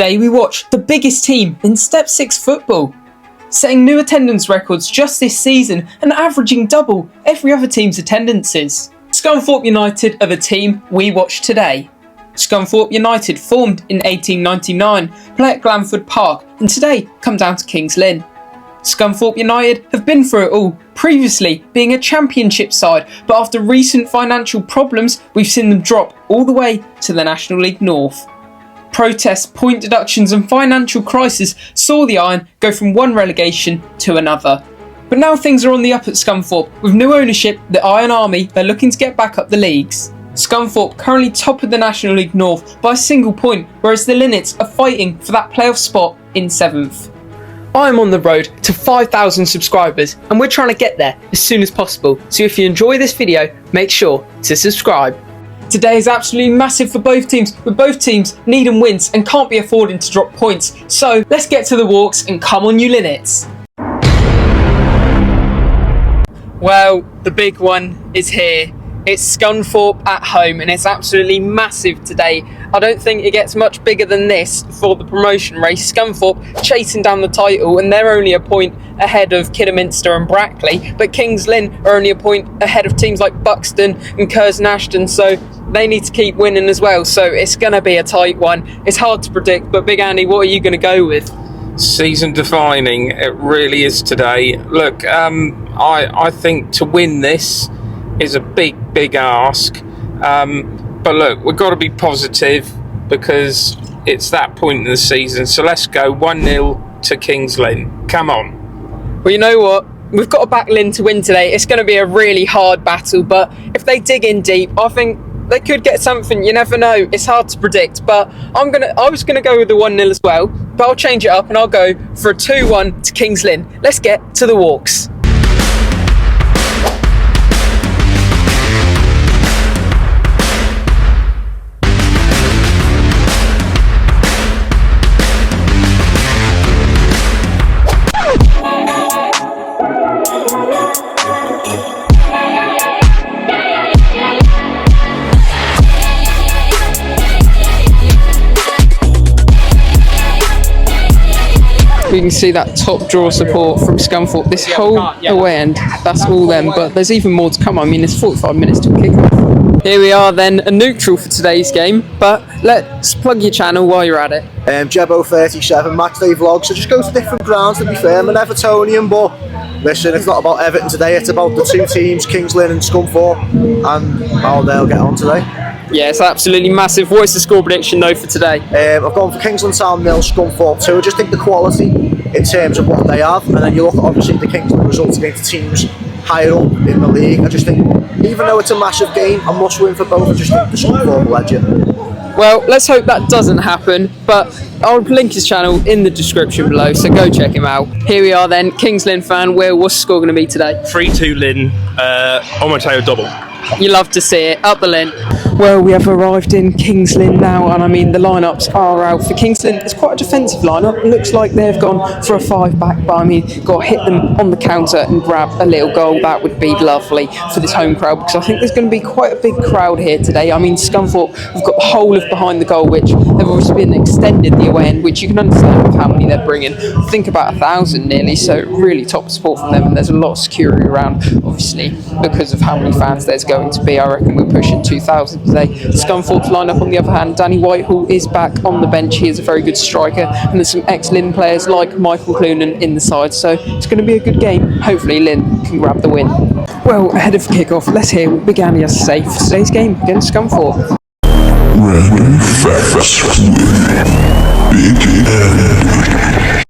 Today we watch the biggest team in Step 6 football, setting new attendance records just this season and averaging double every other team's attendances. Scunthorpe United are the team we watch today. Scunthorpe United, formed in 1899, play at Glanford Park and today come down to Kings Lynn. Scunthorpe United have been through it all, previously being a championship side, but after recent financial problems we've seen them drop all the way to the National League North. Protests, point deductions and financial crisis saw the Iron go from one relegation to another. But now things are on the up at Scunthorpe. With new ownership, the Iron Army are looking to get back up the leagues. Scunthorpe currently top of the National League North by a single point, whereas the Linnets are fighting for that playoff spot in 7th. I am on the road to 5,000 subscribers and we're trying to get there as soon as possible, so if you enjoy this video, make sure to subscribe. Today is absolutely massive for both teams, with both teams needing wins and can't be affording to drop points. So let's get to the walks and come on you Linnets. Well, the big one is here. It's Scunthorpe at home and it's absolutely massive today. I don't think it gets much bigger than this for the promotion race. Scunthorpe chasing down the title and they're only a point ahead of Kidderminster and Brackley, but Kings Lynn are only a point ahead of teams like Buxton and Curzon Ashton, so they need to keep winning as well. So it's going to be a tight one. It's hard to predict, but Big Andy, what are you going to go with? Season defining, it really is today. Look, I think to win this is a big ask, but look, we've got to be positive because it's that point in the season. So let's go 1-0 to Kings Lynn. Come on. Well, you know what, we've got to back Lynn to win today. It's going to be a really hard battle, but if they dig in deep, I think they could get something. You never know, it's hard to predict, but I was gonna go with the 1-0 as well, but I'll change it up and I'll go for a 2-1 to Kings Lynn. Let's get to the walks. We can see that top draw support from Scunthorpe. This whole away end, that's all them, but there's even more to come. I mean, it's 45 minutes till kick-off. Here we are then, a neutral for today's game, but let's plug your channel while you're at it. Jebbo 37, matchday vlog, so just go to different grounds to be fair. I'm an Evertonian, but listen, it's not about Everton today, it's about the two teams, Kings Lynn and Scunthorpe, and how they'll get on today. Yeah, it's absolutely massive. What is the score prediction though for today? I've gone for Kings Lynn Town 0, Scunthorpe 2. I just think the quality in terms of what they have, and then you look at obviously the Kings Lynn results against teams higher up in the league. I just think, even though it's a massive game, a must win for both. I just think the Scunthorpe legend. Well, let's hope that doesn't happen, but I'll link his channel in the description below, so go check him out. Here we are then, Kings Lynn fan. Will, what's the score going to be today? 3-2 Lynn, Omotayo double. You love to see it. Up the Lynn. Well, we have arrived in Kings Lynn now, and I mean the lineups are out for Kings Lynn. It's quite a defensive lineup. It looks like they've gone for a 5-back, but I mean, got to hit them on the counter and grab a little goal. That would be lovely for this home crowd, because I think there's going to be quite a big crowd here today. I mean, Scunthorpe have got the whole of behind the goal, which they've obviously been extended the away end, which you can understand with how many they're bringing. I think about 1,000 nearly, so really top support from them, and there's a lot of security around, obviously, because of how many fans there's going to be. I reckon we're pushing 2,000 today. Scunthorpe's lineup, on the other hand, Danny Whitehall is back on the bench. He is a very good striker, and there's some ex-Lynn players like Michael Clunan in the side, so it's going to be a good game. Hopefully Lynn can grab the win. Well, ahead of kick-off, let's hear what Big Andy has to say for today's game against Scunthorpe. Ready, fast, win. Big Andy.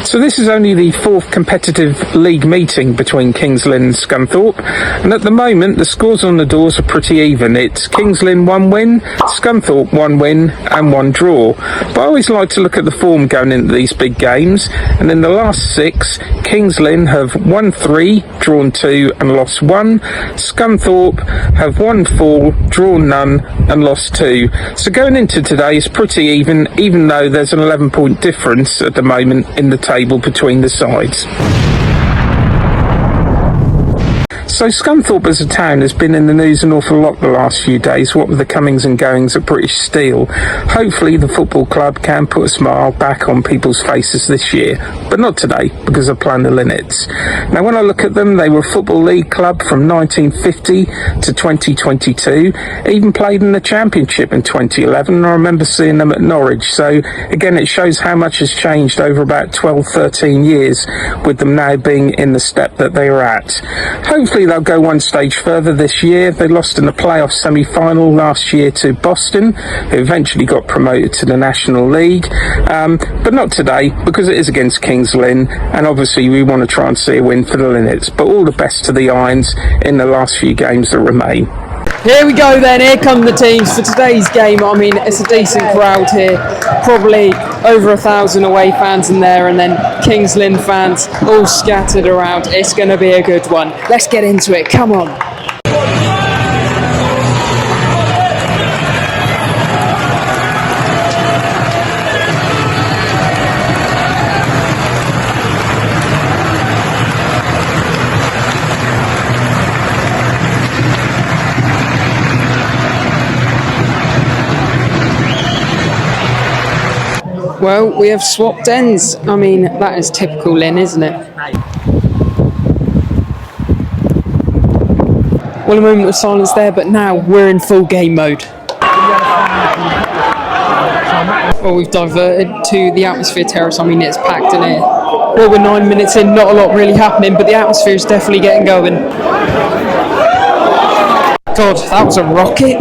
So this is only the fourth competitive league meeting between Kings Lynn and Scunthorpe, and at the moment the scores on the doors are pretty even. It's Kings Lynn 1 win, Scunthorpe 1 win and 1 draw. But I always like to look at the form going into these big games, and in the last 6, Kings Lynn have won 3, drawn 2 and lost 1. Scunthorpe have won 4, drawn none and lost 2. So going into today is pretty even though there's an 11-point difference at the moment in the table between the sides. So Scunthorpe as a town has been in the news an awful lot the last few days, what with the comings and goings at British Steel. Hopefully the football club can put a smile back on people's faces this year, but not today because of playing the Linnets. Now when I look at them, they were a Football League club from 1950 to 2022, even played in the Championship in 2011, and I remember seeing them at Norwich. So again, it shows how much has changed over about 12-13 years with them now being in the step that they are at. Hopefully they'll go one stage further this year. They lost in the playoff semi-final last year to Boston, who eventually got promoted to the National League, but not today because it is against Kings Lynn, and obviously we want to try and see a win for the Linnets. But all the best to the Irons in the last few games that remain. Here we go then, here come the teams for today's game. I mean, it's a decent crowd here, probably over 1,000 away fans in there, and then Kings Lynn fans all scattered around. It's going to be a good one. Let's get into it, come on. Well, we have swapped ends. I mean, that is typical Lynn, isn't it? Well, a moment of silence there, but now we're in full game mode. Well, we've diverted to the atmosphere terrace. I mean, it's packed in here. Well, we're 9 minutes in, not a lot really happening, but the atmosphere is definitely getting going. God, that was a rocket.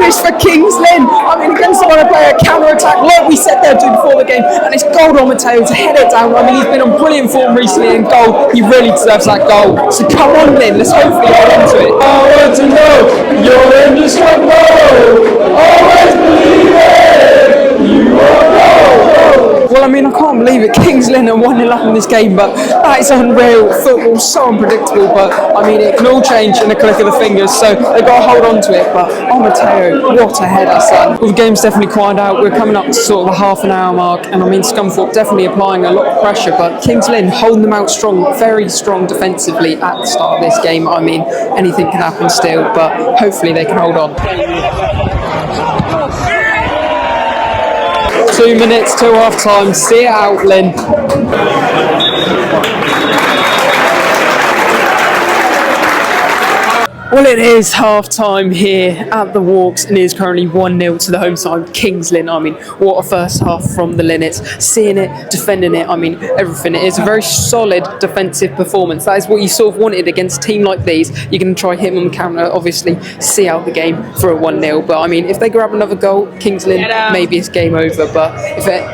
For Kings Lynn. I mean, again, someone to play a counter-attack like we said they'd do before the game, and it's gold on Matteo to head it down. I mean, he's been on brilliant form recently in goal. He really deserves that goal. So come on, Lynn, let's hopefully hold on to it. I want to know you're indestructible. Always believe it. You are gold. Well, I mean, I can't believe it. Kings Lynn are 1-0 up in this game, but that is unreal. Football's so unpredictable, but I mean, it can all change in a click of the fingers, so they've got to hold on to it. But oh, Matteo, what a header, son. Well, the game's definitely quieted out. We're coming up to sort of the half an hour mark, and I mean, Scunthorpe definitely applying a lot of pressure, but Kings Lynn holding them out strong, very strong defensively at the start of this game. I mean, anything can happen still, but hopefully they can hold on. 2 minutes till half time. See it out, Lynn. Well, it is half-time here at the Walks, and it is currently 1-0 to the home side, Kings Lynn. I mean, what a first half from the Linnets. Seeing it, defending it, I mean, everything. It is a very solid defensive performance. That is what you sort of wanted against a team like these. You're going to try hit them on counter, obviously, see out the game for a 1-0. But, I mean, if they grab another goal, Kings Lynn, maybe it's game over. But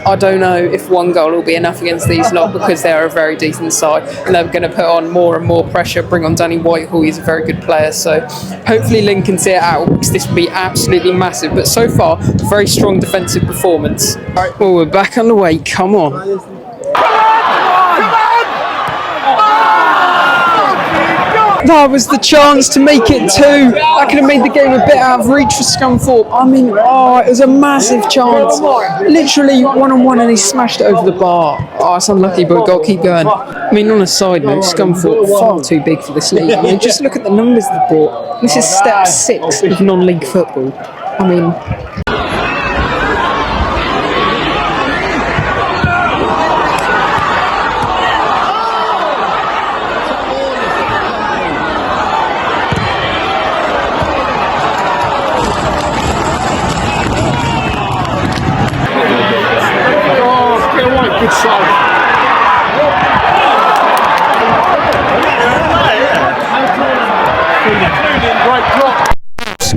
I don't know if one goal will be enough against these lot, because they are a very decent side, and they're going to put on more and more pressure, bring on Danny Whitehall. He's a very good player. So hopefully Lynn can see it out, because this would be absolutely massive. But so far, very strong defensive performance. Well, we're back on the way. Come on. That was the chance to make it 2. That could have made the game a bit out of reach for Scunthorpe. I mean, it was a massive chance. Literally one-on-one, and he smashed it over the bar. Oh, it's unlucky, but we've got to keep going. I mean, on a side note, Scunthorpe far too big for this league. I mean, just look at the numbers they've brought. This is step 6 of non-league football. I mean...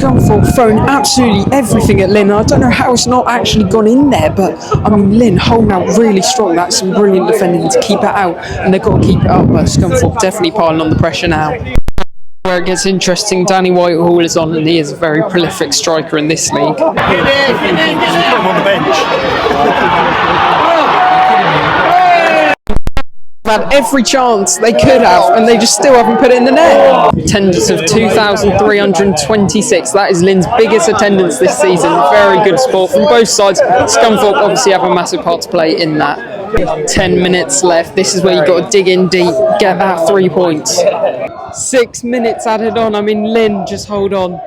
Scunthorpe throwing absolutely everything at Lynn. I don't know how it's not actually gone in there, but I mean, Lynn holding out really strong. That's some brilliant defending to keep it out, and they've got to keep it up, but Scunthorpe definitely piling on the pressure now. Where it gets interesting, Danny Whitehall is on, and he is a very prolific striker in this league. Put him on the bench. Had every chance they could have, and they just still haven't put it in the net. Attendance of 2,326. That is Lynn's biggest attendance this season. Very good support from both sides. Scunthorpe obviously have a massive part to play in that. 10 minutes left. This is where you've got to dig in deep, get that 3 points. 6 minutes added on. I mean, Lynn, just hold on.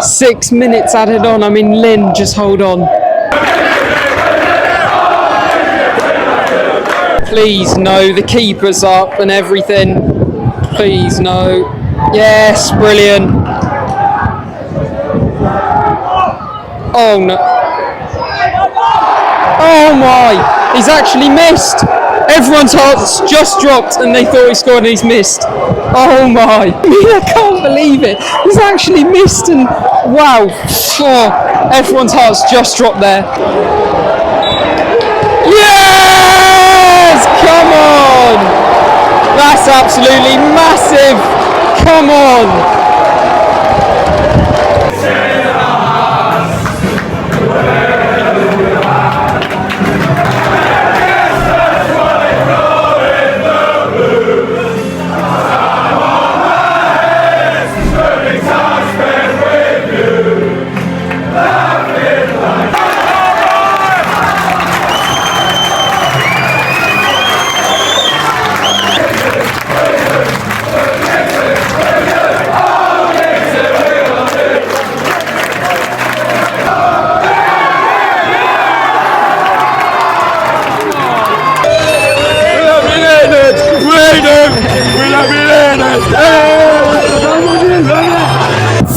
6 minutes added on. I mean, Lynn, just hold on. Please, no, the keeper's up and everything. Please, no. Yes, brilliant. Oh, no. Oh, my. He's actually missed. Everyone's hearts just dropped and they thought he scored and he's missed. Oh, my. I mean, I can't believe it. He's actually missed and wow. Oh, everyone's hearts just dropped there. Yes! Come on! That's absolutely massive! Come on!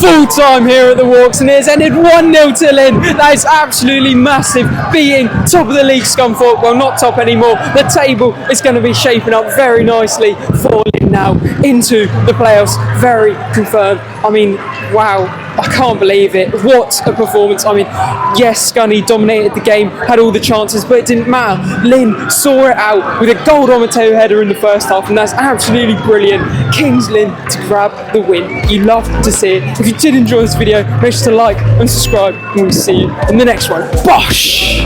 Full time here at the Walks, and it has ended 1-0 to Lynn. That is absolutely massive, beating top of the league Scunthorpe. Well, not top anymore. The table is going to be shaping up very nicely for Lynn now into the playoffs. Very confirmed. I mean, wow, I can't believe it. What a performance. I mean, yes, Scunny dominated the game, had all the chances, but it didn't matter. Lynn saw it out with a goal on Mateo header in the first half, and that's absolutely brilliant. Kings Lynn to grab the win. You love to see it. If you did enjoy this video, make sure to like and subscribe, and we'll see you in the next one. Bosh!